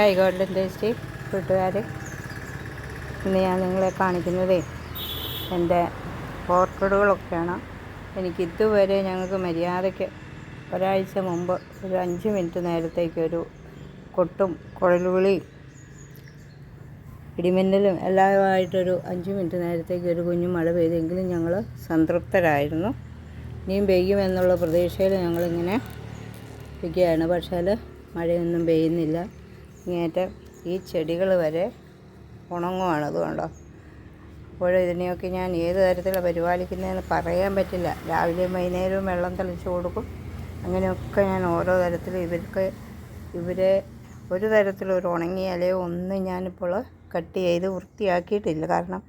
Hi golden tasty കൂട്ടുകാരെ, ഇന്ന് ഞാൻ നിങ്ങളെ കാണിക്കുന്നതേ എൻ്റെ ഓർക്കിഡുകളൊക്കെയാണ്. എനിക്കിതുവരെ ഞങ്ങൾക്ക് മര്യാദയ്ക്ക് ഒരാഴ്ച മുമ്പ് ഒരു 5 മിനിറ്റ് നേരത്തേക്കൊരു കൊട്ടും കുഴൽവിളിയും ഇടിമിന്നലും എല്ലാമായിട്ടൊരു 5 മിനിറ്റ് നേരത്തേക്ക് ഒരു കുഞ്ഞു മഴ പെയ്തെങ്കിലും ഞങ്ങൾ സംതൃപ്തരായിരുന്നു. ഇനിയും പെയ്യുമെന്നുള്ള പ്രതീക്ഷയിൽ ഞങ്ങളിങ്ങനെ ഇരിക്കുകയാണ്. പക്ഷേ മഴയൊന്നും പെയ്യുന്നില്ല. ഇങ്ങേറ്റം ഈ ചെടികൾ വരെ ഉണങ്ങുവാണ്. അതുകൊണ്ടോ അപ്പോൾ ഇതിനെയൊക്കെ ഞാൻ ഏത് തരത്തിലാണ് പരിപാലിക്കുന്നതെന്ന് പറയാൻ പറ്റില്ല. രാവിലെയും വൈകുന്നേരവും വെള്ളം തളിച്ച് കൊടുക്കും. അങ്ങനെയൊക്കെ ഞാൻ ഓരോ തരത്തിലും ഇവരെ ഒരു തരത്തിലൊരു ഉണങ്ങിയ ഇലയോ ഒന്നും ഞാനിപ്പോൾ കട്ട് ചെയ്ത് വൃത്തിയാക്കിയിട്ടില്ല. കാരണം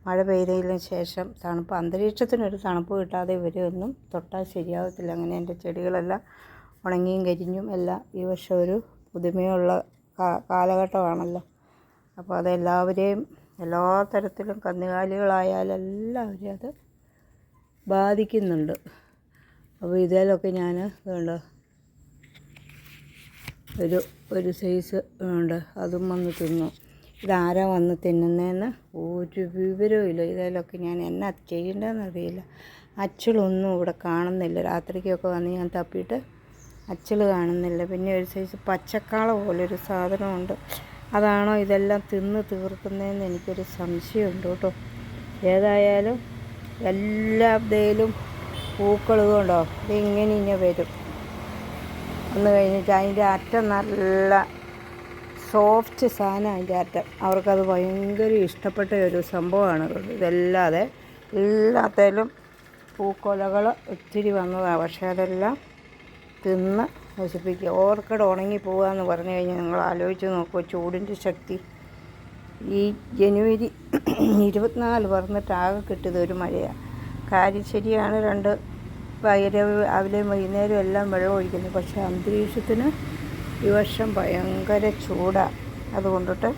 മഴ പെയ്തതിന് ശേഷം തണുപ്പ്, അന്തരീക്ഷത്തിനൊരു തണുപ്പ് കിട്ടാതെ ഇവരെ ഒന്നും തൊട്ടാൽ ശരിയാകത്തില്ല. അങ്ങനെ എൻ്റെ ചെടികളെല്ലാം ഉണങ്ങിയും കരിഞ്ഞും എല്ലാം ഈ വർഷം ഒരു പുതുമയുള്ള കാലഘട്ടമാണല്ലോ. അപ്പോൾ അതെല്ലാവരെയും എല്ലാ തരത്തിലും കന്നുകാലികളായാലെല്ലാവരെയും അത് ബാധിക്കുന്നുണ്ട്. അപ്പോൾ ഇതിലൊക്കെ ഞാൻ ഇതുണ്ട് ഒരു സൈസ് ഉണ്ട്, അതും വന്ന് തിന്നു. ഇതാരാ വന്ന് തിന്നുന്നതെന്ന് ഒരു വിവരവും ഇല്ല. ഇതിലൊക്കെ ഞാൻ എന്നാ ചെയ്യേണ്ടതെന്നറിയില്ല. അച്ചിളൊന്നും ഇവിടെ കാണുന്നില്ല. രാത്രിക്കൊക്കെ വന്ന് ഞാൻ തപ്പിയിട്ട് അച്ചിൾ കാണുന്നില്ല. പിന്നെ ഒരു സൈസ് പച്ചക്കാള പോലൊരു സാധനമുണ്ട്. അതാണോ ഇതെല്ലാം തിന്ന് തീർക്കുന്നതെന്ന് എനിക്കൊരു സംശയമുണ്ട് കേട്ടോ. ഏതായാലും എല്ലാത്തിലും പൂക്കൾ കൊണ്ടോ ഇതിങ്ങനെ വരും. വന്നു കഴിഞ്ഞിട്ട് അതിൻ്റെ അറ്റം നല്ല സോഫ്റ്റ് സാധനം. അതിൻ്റെ അറ്റം അവർക്കത് ഭയങ്കര ഇഷ്ടപ്പെട്ട ഒരു സംഭവമാണ്. ഇതല്ലാതെ എല്ലാത്തിലും പൂക്കൊലകൾ ഒത്തിരി വന്നതാണ്. പക്ഷേ അതെല്ലാം തിന്ന് നശിപ്പിക്കുക. ഓർക്കിഡ് ഉണങ്ങി പോവുക എന്ന് പറഞ്ഞു കഴിഞ്ഞാൽ നിങ്ങൾ ആലോചിച്ച് നോക്കുക. ചൂടിൻ്റെ ശക്തി ഈ ജനുവരി 24 പറഞ്ഞിട്ടാകെ കിട്ടിയത് ഒരു മഴയാണ്. കാര്യം ശരിയാണ്, 2 രാവിലെയും വൈകുന്നേരം എല്ലാം വെള്ളം ഒഴിക്കുന്നു. പക്ഷേ അന്തരീക്ഷത്തിന് ഈ വർഷം ഭയങ്കര ചൂടാണ്. അതുകൊണ്ടിട്ട്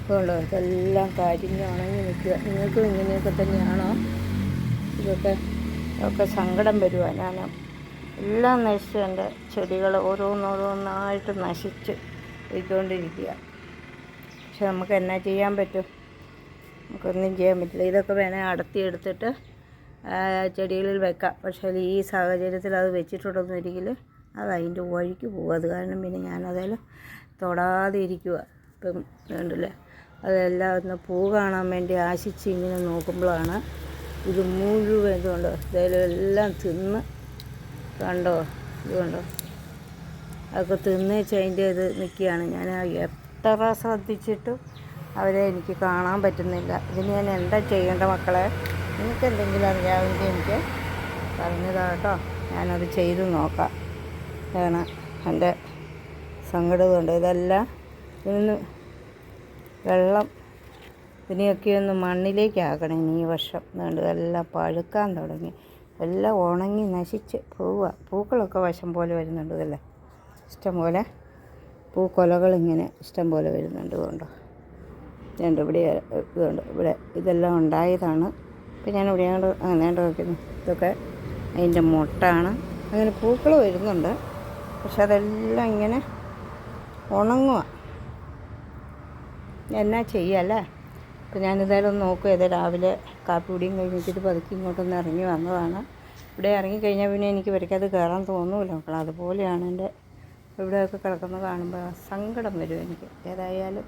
ഇതെല്ലാം കരിഞ്ഞ് ഉണങ്ങി നിൽക്കുക. നിങ്ങൾക്കും ഇങ്ങനെയൊക്കെ തന്നെയാണോ? ഇതൊക്കെ സങ്കടം വരുവാ. ഞാൻ എല്ലാം നശിച്ച് എൻ്റെ ചെടികൾ ഓരോന്നോരോന്നായിട്ട് നശിച്ച് പോയിക്കൊണ്ടിരിക്കുക. പക്ഷെ നമുക്ക് എന്നാ ചെയ്യാൻ പറ്റും? നമുക്കൊന്നും ചെയ്യാൻ പറ്റില്ല. ഇതൊക്കെ വേണേൽ അടർത്തിയെടുത്തിട്ട് ചെടികളിൽ വെക്കാം. പക്ഷേ ഈ സാഹചര്യത്തിൽ അത് വെച്ചിട്ടുണ്ടെന്നൊരിക്കൽ അത് അതിൻ്റെ വഴിക്ക് പോകും. അത് കാരണം പിന്നെ ഞാനതിൽ തൊടാതെ ഇരിക്കുക. ഇപ്പം ഉണ്ടല്ലേ, അതെല്ലാം ഒന്ന് പൂ കാണാൻ വേണ്ടി ആശിച്ച് ഇങ്ങനെ നോക്കുമ്പോഴാണ് ഇത് മുഴുവൻ ഇതുകൊണ്ട് ഇതിലെല്ലാം തിന്ന് കണ്ടോ. ഇതുകൊണ്ടോ അതൊക്കെ തിന്നേച്ച് അതിൻ്റെ ഇത് നിൽക്കുകയാണ്. ഞാൻ എത്ര ശ്രദ്ധിച്ചിട്ടും അവരെ എനിക്ക് കാണാൻ പറ്റുന്നില്ല. ഇതിന് ഞാൻ എന്താ ചെയ്യേണ്ട മക്കളെ? നിങ്ങൾക്ക് എന്തെങ്കിലും അറിയാമെങ്കിൽ എനിക്ക് പറഞ്ഞതാട്ടോ. ഞാനത് ചെയ്ത് നോക്കാം. അതാണ് എൻ്റെ സങ്കടമുണ്ട്. ഇതെല്ലാം ഇതിന് വെള്ളം ഇതിനെയൊക്കെ ഒന്ന് മണ്ണിലേക്ക് ആക്കണം ഇനി ഈ വർഷം. അതുകൊണ്ട് ഇതെല്ലാം പഴുക്കാൻ തുടങ്ങി. എല്ലാം ഉണങ്ങി നശിച്ച് പോവുക. പൂക്കളൊക്കെ വശം പോലെ വരുന്നുണ്ട്. ഇതല്ലേ ഇഷ്ടം പോലെ പൂക്കൊലകൾ ഇങ്ങനെ ഇഷ്ടം പോലെ വരുന്നുണ്ട്. ഇതുകൊണ്ടോ ഇതുണ്ട് ഇവിടെ, ഇതുണ്ട് ഇവിടെ. ഇതെല്ലാം ഉണ്ടായതാണ്. ഇപ്പം ഞാൻ ഇവിടെയാണ്ട് അങ്ങനെയാണ്ട് നോക്കുന്നു. ഇതൊക്കെ അതിൻ്റെ മുട്ടാണ്. അങ്ങനെ പൂക്കൾ വരുന്നുണ്ട്. പക്ഷെ അതെല്ലാം ഇങ്ങനെ ഉണങ്ങുക. എന്നാ ചെയ്യാല്ലേ? അപ്പോൾ ഞാനിതായാലും നോക്കുക. ഇത് രാവിലെ കാപ്പി കുടിയും കഴിഞ്ഞിട്ട് പതുക്കി ഇങ്ങോട്ടൊന്ന് ഇറങ്ങി വന്നതാണ്. ഇവിടെ ഇറങ്ങിക്കഴിഞ്ഞാൽ പിന്നെ എനിക്ക് വരയ്ക്കത് കയറാൻ തോന്നുമില്ല മക്കൾ. അതുപോലെയാണ് എൻ്റെ ഇവിടെയൊക്കെ കിടക്കുന്നത് കാണുമ്പോൾ സങ്കടം വരും എനിക്ക്. ഏതായാലും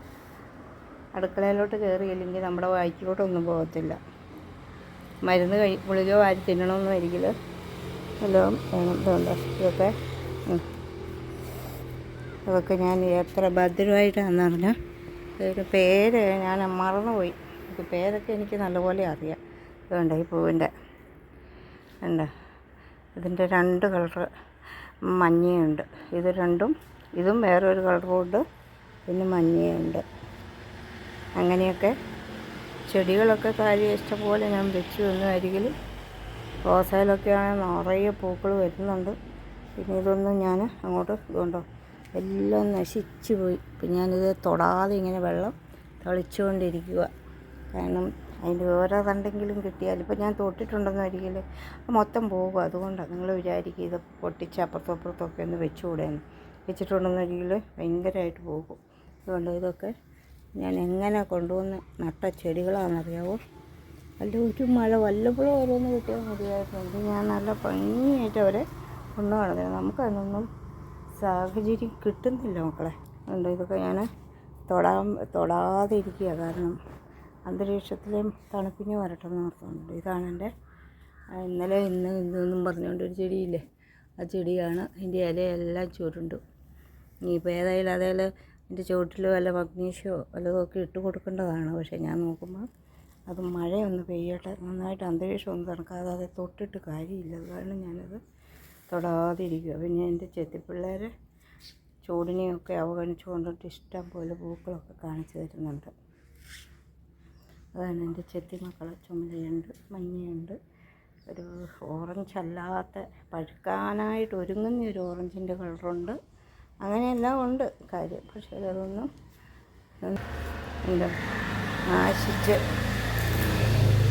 അടുക്കളയിലോട്ട് കയറിയില്ലെങ്കിൽ നമ്മുടെ വായിക്കോട്ടൊന്നും പോകത്തില്ല. മരുന്ന് ഗുളിക വാരി തിന്നണമെന്നും ഒരിക്കൽ എല്ലാം വേണം. ഇതുണ്ട് ഇതൊക്കെ ഞാൻ എത്ര ഭദ്രമായിട്ടാണെന്ന് പറഞ്ഞാൽ ഒരു പേര് ഞാൻ മറന്നുപോയി. പേരൊക്കെ എനിക്ക് നല്ലപോലെ അറിയാം. ഇതുണ്ട് ഈ പൂവിൻ്റെ ഉണ്ട്. ഇതിൻ്റെ 2 കളറ് മഞ്ഞയുണ്ട്. ഇത് രണ്ടും, ഇതും വേറൊരു കളറും ഉണ്ട്. പിന്നെ മഞ്ഞയുണ്ട്. അങ്ങനെയൊക്കെ ചെടികളൊക്കെ കാര്യം ഇഷ്ടംപോലെ ഞാൻ വെച്ച് വന്നതായിരിക്കും. റോസയിലൊക്കെ ആണെങ്കിൽ നിറയെ പൂക്കൾ വരുന്നുണ്ട്. പിന്നെ ഇതൊന്നും ഞാൻ അങ്ങോട്ട് ഇതുകൊണ്ടോ എല്ലാം നശിച്ചു പോയി. ഇപ്പം ഞാനിത് തൊടാതെ ഇങ്ങനെ വെള്ളം തളിച്ചുകൊണ്ടിരിക്കുക. കാരണം അതിൻ്റെ ഓരോ തണ്ടെങ്കിലും കിട്ടിയാൽ, ഇപ്പം ഞാൻ തൊട്ടിട്ടുണ്ടെന്ന് ഒരിക്കൽ മൊത്തം പോകും. അതുകൊണ്ടാണ് നിങ്ങൾ വിചാരിക്കുക ഇത് പൊട്ടിച്ച് അപ്പുറത്തും അപ്പുറത്തൊക്കെ ഒന്ന് വെച്ചുകൂടെയെന്ന്. വെച്ചിട്ടുണ്ടെന്നെങ്കിൽ ഭയങ്കരമായിട്ട് പോകും. അതുകൊണ്ട് ഇതൊക്കെ ഞാൻ എങ്ങനെ കൊണ്ടുവന്ന് നട്ട ചെടികളാണെന്നറിയാവോ. അല്ല ഒരു മഴ വല്ലപ്പോഴും ഓരോന്ന് കിട്ടിയാൽ മതിയായിട്ടുണ്ട്. ഞാൻ നല്ല ഭംഗിയായിട്ട് അവരെ കൊണ്ടു നടന്നത്. നമുക്കതൊന്നും സാഹചര്യം കിട്ടുന്നില്ല മക്കളെ. അതുകൊണ്ട് ഇതൊക്കെ ഞാൻ തൊടാതെ ഇരിക്കുക. കാരണം അന്തരീക്ഷത്തിലെയും തണുപ്പിന് വരട്ടെന്ന് ഓർത്തുണ്ട്. ഇതാണ് എൻ്റെ ഇന്നലെ ഇന്നും പറഞ്ഞുകൊണ്ടൊരു ചെടിയില്ലേ, ആ ചെടിയാണ്. അതിൻ്റെ ഇലയെല്ലാം ചുരുണ്ടു. ഇനിയിപ്പോൾ ഏതായാലും അതേപോലെ എൻ്റെ ചുവട്ടിൽ വല്ല മഗ്നീഷ്യോ വല്ലതൊക്കെ ഇട്ട് കൊടുക്കേണ്ടതാണ്. പക്ഷേ ഞാൻ നോക്കുമ്പോൾ അത് മഴയൊന്ന് പെയ്യട്ടെ, നന്നായിട്ട് അന്തരീക്ഷം ഒന്ന് തണുക്കാതെ അത് തൊട്ടിട്ട് കാര്യമില്ല. അത് കാരണം ഞാനത് തൊടാതെ ഇരിക്കുക. പിന്നെ എൻ്റെ ചെത്തിപ്പിള്ളേരെ ചൂടിനെയൊക്കെ അവഗണിച്ചു കൊണ്ടിട്ട് ഇഷ്ടം പോലെ പൂക്കളൊക്കെ കാണിച്ചു തരുന്നുണ്ട്. അതാണ് എൻ്റെ ചെത്തിമക്കൾ. ചുമലയുണ്ട്, മഞ്ഞയുണ്ട്, ഒരു ഓറഞ്ച് അല്ലാത്ത പഴുക്കാനായിട്ട് ഒരുങ്ങുന്ന ഒരു ഓറഞ്ചിൻ്റെ കളറുണ്ട്. അങ്ങനെയെല്ലാം ഉണ്ട് കാര്യം. പക്ഷേ അതൊന്നും എന്താ നാശിച്ച്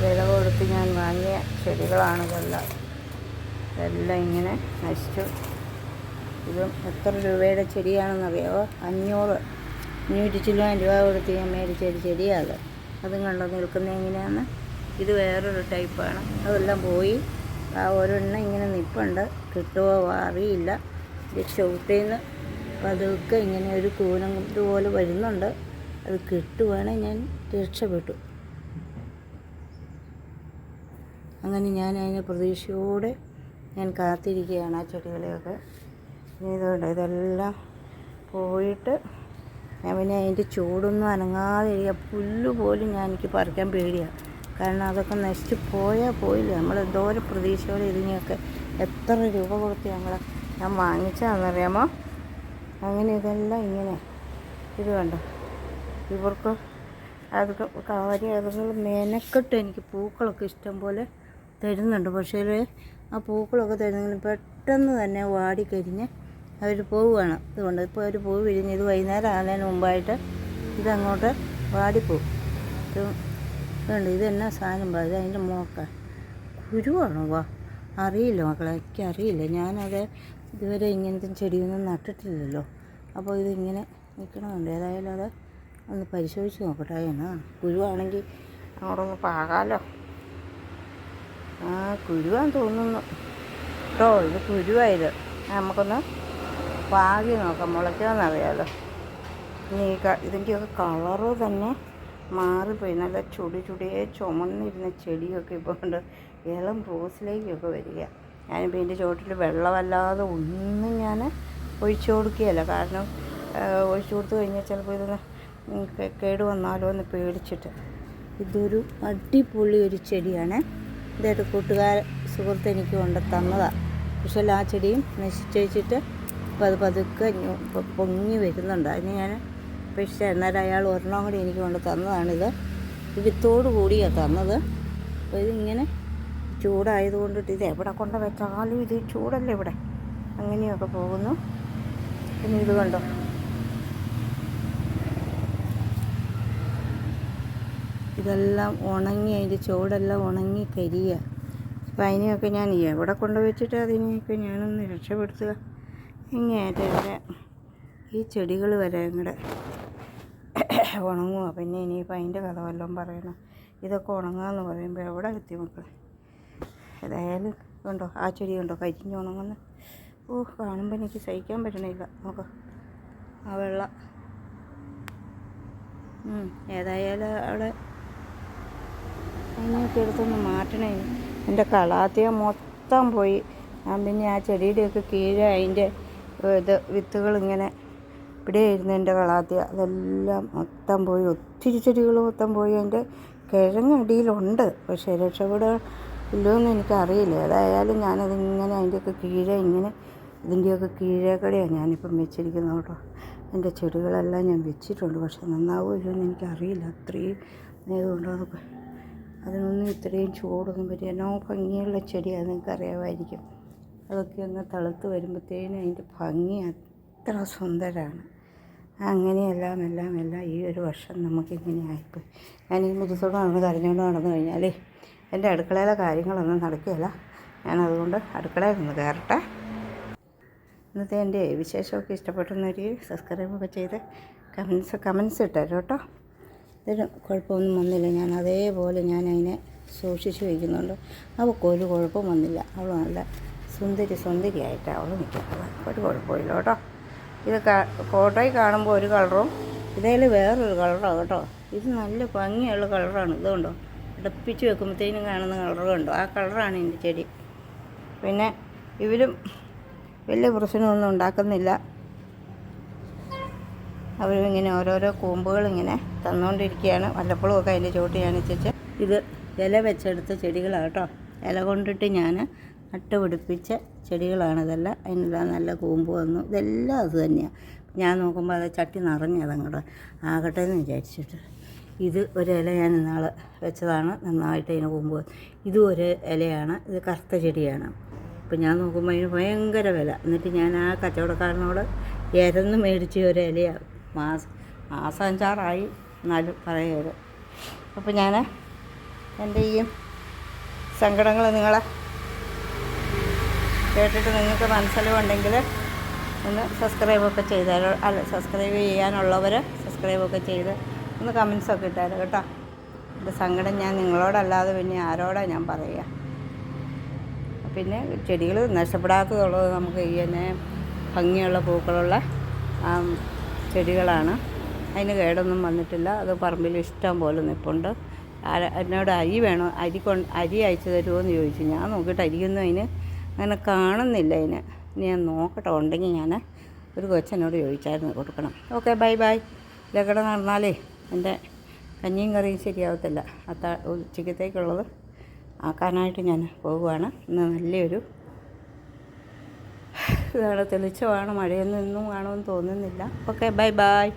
വില കൊടുത്ത് ഞാൻ വാങ്ങിയ ചെടികളാണ് ഇതെല്ലാം ഇങ്ങനെ നശിച്ചു. ഇതും എത്ര രൂപയുടെ ചെടിയാണെന്നറിയാമോ? 500 ചില്ലാൻ രൂപ കൊടുത്ത് ഞാൻ മേടിച്ചൊരു ചെടിയാണ്. അതും കണ്ടോ നിൽക്കുന്നത് എങ്ങനെയാണെന്ന്. ഇത് വേറൊരു ടൈപ്പാണ്. അതെല്ലാം പോയി. ആ ഒരെണ്ണം ഇങ്ങനെ നിൽപ്പുണ്ട്. കിട്ടുമോ അറിയില്ല. ഇത് ചവിട്ടിന്ന് പതുക്കെ ഇങ്ങനെ ഒരു കൂനം ഇതുപോലെ വരുന്നുണ്ട്. അത് കിട്ടുവാണെങ്കിൽ ഞാൻ രക്ഷപ്പെട്ടു. അങ്ങനെ ഞാൻ അതിനെ പ്രതീക്ഷയോടെ ഞാൻ കാത്തിരിക്കുകയാണ് ആ ചെടികളെയൊക്കെ. ഇതുകൊണ്ട് ഇതെല്ലാം പോയിട്ട് ഞാൻ പിന്നെ അതിൻ്റെ ചൂടൊന്നും അനങ്ങാതെ ഇരിക്കുക. പുല്ല് പോലും എനിക്ക് പറിക്കാൻ പേടിയാണ്. കാരണം അതൊക്കെ നശിച്ച് പോയാൽ പോയില്ല. നമ്മൾ എന്തോരം പ്രതീക്ഷയോടെ ഇതിനെയൊക്കെ എത്ര രൂപ കൊടുത്ത് ഞാൻ വാങ്ങിച്ചതെന്നറിയാമോ. അങ്ങനെ ഇതെല്ലാം ഇങ്ങനെ ഇത് കണ്ടോ. ഇവർക്ക് അതൊക്കെ കാര്യം അതുങ്ങൾ മെനക്കെട്ട് എനിക്ക് പൂക്കളൊക്കെ ഇഷ്ടം പോലെ തരുന്നുണ്ട്. പക്ഷേ ആ പൂക്കളൊക്കെ തരുന്നെങ്കിലും പെട്ടെന്ന് തന്നെ വാടിക്കരിഞ്ഞ് അവർ പോവുകയാണ്. അതുകൊണ്ട് ഇപ്പോൾ ഒരു പൂ വിരിഞ്ഞ് ഇത് വൈകുന്നേരം ആകുന്നതിന് മുമ്പായിട്ട് ഇതങ്ങോട്ട് വാടിപ്പോവും. ഇതുണ്ട്. ഇതെന്നാ സാധനം ഇത് അതിൻ്റെ മോക്ക കുരുവാണോ? അറിയില്ല മക്കളെ, എനിക്കറിയില്ല. ഞാനത് ഇതുവരെ ഇങ്ങനത്തെ ചെടിയൊന്നും നട്ടിട്ടില്ലല്ലോ. അപ്പോൾ ഇതിങ്ങനെ നിൽക്കണമുണ്ട്. ഏതായാലും അത് ഒന്ന് പരിശോധിച്ച് നോക്കട്ടെ. എന്നാ കുരുവാണെങ്കിൽ അങ്ങോട്ടൊന്ന് പാകാലോ. ആ കുരുവാന്ന് തോന്നുന്നു കേട്ടോ. ഇത് കുരുവായത്. നമുക്കൊന്ന് പാകി നോക്കാം, മുളയ്ക്കാമെന്നറിയാമല്ലോ. ഇനി ഇതിൻ്റെയൊക്കെ കളറ് തന്നെ മാറിപ്പോയി. നല്ല ചുടിയെ ചുമന്നിരുന്ന ചെടിയൊക്കെ ഇപ്പോൾ കൊണ്ട് ഇളം റോസിലേക്കൊക്കെ വരിക. ഞാനിപ്പോൾ ഇതിൻ്റെ ചുവട്ടിൽ വെള്ളമല്ലാതെ ഒന്നും ഞാൻ ഒഴിച്ചു കൊടുക്കുകയല്ല. കാരണം ഒഴിച്ചു കൊടുത്തു കഴിഞ്ഞാൽ ചിലപ്പോൾ ഇതൊന്ന് കേട് വന്നാലോ എന്ന് പേടിച്ചിട്ട്. ഇതൊരു അടിപൊളി ഒരു ചെടിയാണ്. ഇതായിട്ട് സുഹൃത്ത് എനിക്ക് കൊണ്ട് തന്നതാണ്. പക്ഷേ ആ ചെടിയും നശിച്ചിട്ട് അപ്പോൾ അത് പതുക്കെ പൊങ്ങി വരുന്നുണ്ട്. അതിന് ഞാൻ പക്ഷേ എന്നാലും അയാൾ ഒരെണ്ണം കൂടി എനിക്ക് കൊണ്ട് തന്നതാണിത്. വിത്തോട് കൂടിയാണ് തന്നത്. അപ്പോൾ ഇതിങ്ങനെ ചൂടായതുകൊണ്ടിട്ട് ഇത് എവിടെ കൊണ്ട് വെച്ചാലും ഇത് ചൂടല്ലേ ഇവിടെ. അങ്ങനെയൊക്കെ പോകുന്നു. പിന്നെ ഇത് കണ്ടോ, ഇതെല്ലാം ഉണങ്ങി, അതിൻ്റെ ചുവടെല്ലാം ഉണങ്ങി കരിയുക. അപ്പം അതിനെയൊക്കെ ഞാൻ എവിടെ കൊണ്ട് വെച്ചിട്ട് അതിനെയൊക്കെ ഞാനൊന്ന് രക്ഷപ്പെടുത്തുക. ഇങ്ങേറ്റ വരെ ഈ ചെടികൾ വരെ ഇങ്ങടെ ഉണങ്ങുക. പിന്നെ ഇനിയിപ്പോൾ അതിൻ്റെ കഥ വല്ലതും പറയണം. ഇതൊക്കെ ഉണങ്ങാമെന്ന് പറയുമ്പോൾ എവിടെ എത്തി മക്കളെ. ഏതായാലും കണ്ടോ ആ ചെടി കണ്ടോ കരിഞ്ഞ് ഉണങ്ങുന്നു. കാണുമ്പോൾ എനിക്ക് സഹിക്കാൻ പറ്റണില്ല. നോക്കാം ആ വെള്ളം. ഏതായാലും അവിടെ അതിനെയൊക്കെ എടുത്തൊന്ന് മാറ്റണേ. എൻ്റെ കളാത്തിയ മൊത്തം പോയി. ഞാൻ പിന്നെ ആ ചെടിയുടെയൊക്കെ കീഴെ അതിൻ്റെ വിത്തുകളിങ്ങനെ ഇവിടെ ആയിരുന്നു എൻ്റെ കളാത്തിയ. അതെല്ലാം മൊത്തം പോയി. ഒത്തിരി ചെടികൾ മൊത്തം പോയി. അതിൻ്റെ കിഴങ്ങടിയിലുണ്ട്. പക്ഷേ രക്ഷപ്പെടുക ഇല്ലയെന്ന് എനിക്കറിയില്ല. ഏതായാലും ഞാനതിങ്ങനെ അതിൻ്റെയൊക്കെ കീഴെ ഇങ്ങനെ ഇതിൻ്റെയൊക്കെ കീഴേക്കടെയാണ് ഞാനിപ്പം വെച്ചിരിക്കുന്നത് കേട്ടോ. എൻ്റെ ചെടികളെല്ലാം ഞാൻ വെച്ചിട്ടുണ്ട്. പക്ഷെ നന്നാവുമല്ലോ എന്ന് എനിക്കറിയില്ല. അത്രയും ഇതുകൊണ്ടോ അതൊക്കെ അതിനൊന്നും ഇത്രയും ചൂടൊന്നും പറ്റില്ല. എന്നോ ഭംഗിയുള്ള ചെടിയാണ്, നിങ്ങൾക്കറിയാമായിരിക്കും. അതൊക്കെ ഒന്ന് തളുത്ത് വരുമ്പോഴത്തേനും അതിൻ്റെ ഭംഗി അത്ര സുന്ദരമാണ്. അങ്ങനെയെല്ലാം ഈ ഒരു വർഷം നമുക്കിങ്ങനെ ആയിപ്പോയി. ഞാൻ ഈ മുഖത്തോട് കരഞ്ഞുകൊണ്ട് നടന്നു കഴിഞ്ഞാലേ എൻ്റെ അടുക്കളയിലെ കാര്യങ്ങളൊന്നും നടക്കുകയില്ല. ഞാനതുകൊണ്ട് അടുക്കളയിൽ നിന്ന് കയറട്ടെ. ഇന്നത്തെ എൻ്റെ വിശേഷമൊക്കെ ഇഷ്ടപ്പെട്ടെന്നൊരു സബ്സ്ക്രൈബൊക്കെ ചെയ്ത് കമൻസ് ഇട്ടേരും കേട്ടോ. ഇതിന് കുഴപ്പമൊന്നും വന്നില്ല. ഞാൻ അതേപോലെ ഞാൻ അതിനെ സൂക്ഷിച്ച് വയ്ക്കുന്നുണ്ട്. അവൾക്കൊരു കുഴപ്പം വന്നില്ല. അവൾ നല്ല സുന്ദരിയായിട്ടാണ് അവൾ നിൽക്കുന്നത്. ഒരു കുഴപ്പമില്ല കേട്ടോ. ഇത് ഫോട്ടോയിൽ കാണുമ്പോൾ ഒരു കളറും ഇതേൽ വേറൊരു കളറാണ് കേട്ടോ. ഇത് നല്ല ഭംഗിയുള്ള കളറാണ്. ഇതുകൊണ്ടോ അടുപ്പിച്ച് വെക്കുമ്പോഴത്തേനും കാണുന്ന കളർ കണ്ടോ, ആ കളറാണ് എൻ്റെ ചെടി. പിന്നെ ഇവരും വലിയ പ്രശ്നമൊന്നും ഉണ്ടാക്കുന്നില്ല. അവരും ഇങ്ങനെ ഓരോരോ കൂമ്പുകളിങ്ങനെ തന്നുകൊണ്ടിരിക്കുകയാണ്. വല്ലപ്പോഴും ഒക്കെ അതിൻ്റെ ചോട്ട് ഞാൻ വെച്ചിട്ട് ഇത് ഇല വെച്ചെടുത്ത ചെടികളാണ് കേട്ടോ. ഇല കൊണ്ടിട്ട് ഞാൻ നട്ടുപിടിപ്പിച്ച ചെടികളാണ് ഇതെല്ലാം. അതിനെല്ലാം നല്ല കൂമ്പ് വന്നു. ഇതെല്ലാം അത് തന്നെയാണ്. ഞാൻ നോക്കുമ്പോൾ അത് ചട്ടി നിറഞ്ഞതങ്ങോട്ട് ആകട്ടെ എന്ന് വിചാരിച്ചിട്ട് ഇത് ഒരു ഇല ഞാൻ ഇന്നാൾ വെച്ചതാണ്. നന്നായിട്ട് അതിന് കൂമ്പ് വന്നു. ഇതും ഒരു ഇലയാണ്. ഇത് കറുത്ത ചെടിയാണ്. അപ്പോൾ ഞാൻ നോക്കുമ്പോൾ അതിന് ഭയങ്കര വില. എന്നിട്ട് ഞാൻ ആ കച്ചവടക്കാരനോട് ഇരന്ന് മേടിച്ച് ഒരു ഇലയാണ്. മാസം 5-6 എന്നാലും പറയരുത്. അപ്പോൾ ഞാൻ എൻ്റെ ഈ സങ്കടങ്ങൾ നിങ്ങളെ കേട്ടിട്ട് നിങ്ങൾക്ക് മനസ്സിലുണ്ടെങ്കിൽ ഒന്ന് സബ്സ്ക്രൈബൊക്കെ ചെയ്താലോ. സബ്സ്ക്രൈബ് ചെയ്യാനുള്ളവർ സബ്സ്ക്രൈബൊക്കെ ചെയ്ത് ഒന്ന് കമൻസൊക്കെ ഇട്ടാലോ കേട്ടോ. എൻ്റെ സങ്കടം ഞാൻ നിങ്ങളോടല്ലാതെ പിന്നെ ആരോടാണ് ഞാൻ പറയുക. പിന്നെ ചെടികൾ നഷ്ടപ്പെടാത്തതുള്ളത് നമുക്ക് ഈ തന്നെ ഭംഗിയുള്ള പൂക്കളുള്ള ചെടികളാണ്. അതിന് കേടൊന്നും വന്നിട്ടില്ല. അത് പറമ്പിൽ ഇഷ്ടം പോലെ നിൽപ്പുണ്ട്. എന്നോട് അരി അയച്ചു തരുമോ എന്ന് ചോദിച്ചു. ഞാൻ നോക്കിയിട്ട് അരിയൊന്നും അതിന് അങ്ങനെ കാണുന്നില്ല. ഇനി ഞാൻ നോക്കട്ടെ, ഉണ്ടെങ്കിൽ ഞാൻ ഒരു കൊച്ചെന്നോട് ചോദിച്ചായിരുന്നു കൊടുക്കണം. Okay, by. ഇലക്കട നടന്നാലേ എൻ്റെ കഞ്ഞിയും കറിയും ശരിയാവത്തില്ല. ഉച്ചക്കത്തേക്കുള്ളത് ആക്കാനായിട്ട് ഞാൻ പോവുകയാണ്. ഇന്ന് നല്ലൊരു ഇതാണ്, തെളിച്ചമാണ്. മഴയൊന്നും ഇന്നും കാണുമെന്ന് തോന്നുന്നില്ല. Okay, by.